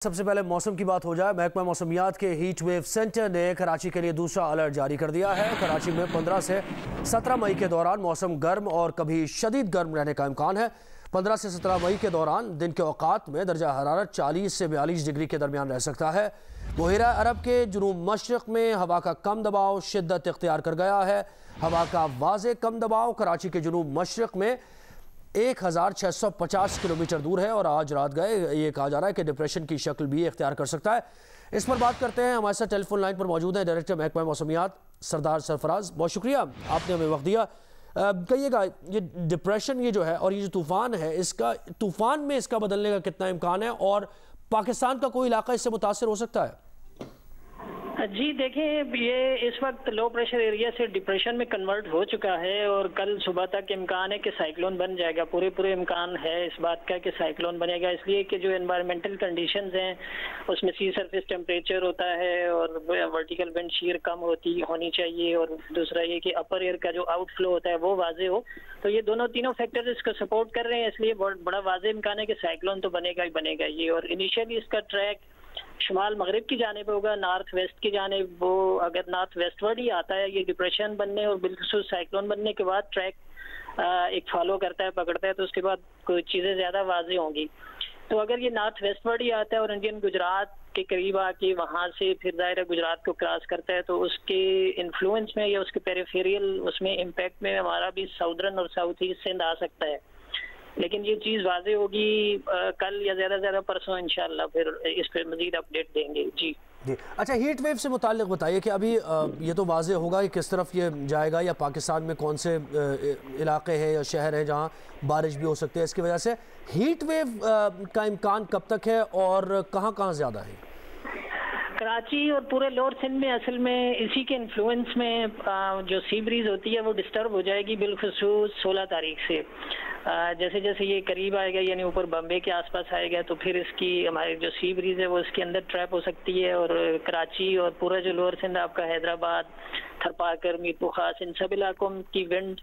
سب سے پہلے موسم کی بات ہو جائے۔ محکمہ موسمیات کے ہیٹ ویو سینٹر نے کراچی کے لیے دوسرا الرٹ جاری کر دیا ہے۔ کراچی میں 15 سے 17 مئی کے دوران موسم گرم اور کبھی شدید گرم رہنے کا امکان ہے۔ 15 سے 17 مئی کے دوران دن کے اوقات میں درجہ حرارت 40 سے 42 ڈگری کے درمیان رہ سکتا ہے۔ بحیرہ عرب کے جنوب مشرق میں ہوا کا کم دباؤ شدت اختیار کر گیا ہے۔ ہوا کا واضح کم دباؤ کراچی کے جنوب مشرق میں 1650 کلومیٹر دور ہے اور آج رات گئے یہ کہا جا رہا ہے کہ ڈپریشن کی شکل بھی اختیار کر سکتا ہے۔ اس پر بات کرتے ہیں، ہمارے ساتھ ٹیلی فون لائن پر موجود ہیں ڈائریکٹر محکمہ موسمیات سردار سرفراز۔ بہت شکریہ آپ نے ہمیں وقت دیا۔ کہیے گا یہ ڈپریشن یہ جو ہے اور یہ جو طوفان ہے، اس کا طوفان میں اس کا بدلنے کا کتنا امکان ہے اور پاکستان کا کوئی علاقہ اس سے متاثر ہو سکتا ہے؟ جی دیکھیں، یہ اس وقت لو پریشر ایریا سے ڈپریشن میں کنورٹ ہو چکا ہے اور کل صبح تک امکان ہے کہ سائیکلون بن جائے گا۔ پورے امکان ہے اس بات کا کہ سائیکلون بنے گا، اس لیے کہ جو انوائرمنٹل کنڈیشنز ہیں اس میں سی سرفیس ٹیمپریچر ہوتا ہے اور ورٹیکل ونڈ شیئر کم ہونی چاہیے، اور دوسرا یہ کہ اپر ایئر کا جو آؤٹ فلو ہوتا ہے وہ واضح ہو، تو یہ تینوں فیکٹرز اس کو سپورٹ کر رہے ہیں، اس لیے بڑا واضح امکان ہے کہ سائیکلون تو بنے گا یہ۔ اور انیشیلی اس کا ٹریک شمال مغرب کی جانب ہوگا، نارتھ ویسٹ کی جانب۔ وہ اگر نارتھ ویسٹ ورڈ ہی آتا ہے یہ ڈپریشن بننے اور بالخصوص سائیکلون بننے کے بعد ٹریک ایک فالو کرتا ہے، پکڑتا ہے، تو اس کے بعد کوئی چیزیں زیادہ واضح ہوں گی۔ تو اگر یہ نارتھ ویسٹ ورڈ ہی آتا ہے اور انڈین گجرات کے قریب آ کے وہاں سے پھر ظاہر گجرات کو کراس کرتا ہے، تو اس کے انفلوئنس میں یا اس کے پیریفیریل اس میں امپیکٹ میں ہمارا بھی ساؤدرن اور ساؤتھ ایسٹ سندھ آ سکتا ہے، لیکن یہ چیز واضح ہوگی کل یا زیادہ پرسوں انشاءاللہ، پھر اس پہ مزید اپڈیٹ دیں گے۔ جی اچھا، ہیٹ ویو سے متعلق بتائیے کہ ابھی یہ تو واضح ہوگا کہ کس طرف یہ جائے گا یا پاکستان میں کون سے علاقے ہیں یا شہر ہیں جہاں بارش بھی ہو سکتی ہے، اس کی وجہ سے ہیٹ ویو کا امکان کب تک ہے اور کہاں زیادہ ہے؟ کراچی اور پورے لوور سندھ میں اصل میں اسی کے انفلوئنس میں جو سی بریز ہوتی ہے وہ ڈسٹرب ہو جائے گی بالخصوص 16 تاریخ سے۔ جیسے یہ قریب آئے گا، یعنی اوپر بمبے کے آس پاس آئے گا، تو پھر اس کی ہماری جو سی بریز ہے وہ اس کے اندر ٹریپ ہو سکتی ہے، اور کراچی اور پورا جو لوور سندھ آپ کا حیدرآباد، تھرپارکر، میرپور خاص، ان سب علاقوں کی ونڈ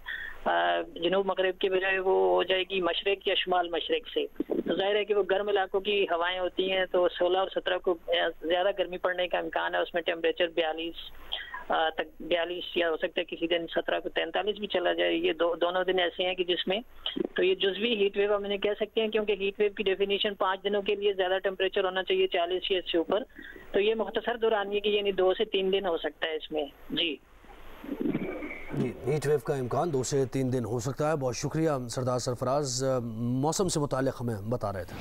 جنوب مغرب کے بجائے وہ ہو جائے گی مشرق یا شمال مشرق سے۔ تو ظاہر ہے کہ وہ گرم علاقوں کی ہوائیں ہوتی ہیں، تو 16 اور 17 کو زیادہ گرمی پڑنے کا امکان ہے، اس میں ٹیمپریچر 42 یا ہو سکتا ہے کسی دن 17 کو 43 بھی چلا جائے۔ یہ دونوں دن ایسے ہیں کہ جس میں تو یہ جزوی ہیٹ ویو ہم انہیں کہہ سکتے ہیں، کیونکہ ہیٹ ویو کی ڈیفینیشن 5 دنوں کے لیے زیادہ ٹیمپریچر ہونا چاہیے 40 یا اس سے اوپر، تو یہ مختصر دورانیے کی یعنی 2 سے 3 دن ہو سکتا ہے اس میں۔ جی ہیٹ ویو کا امکان 2 سے 3 دن ہو سکتا ہے۔ بہت شکریہ سردار سرفراز، موسم سے متعلق ہمیں بتا رہے تھے۔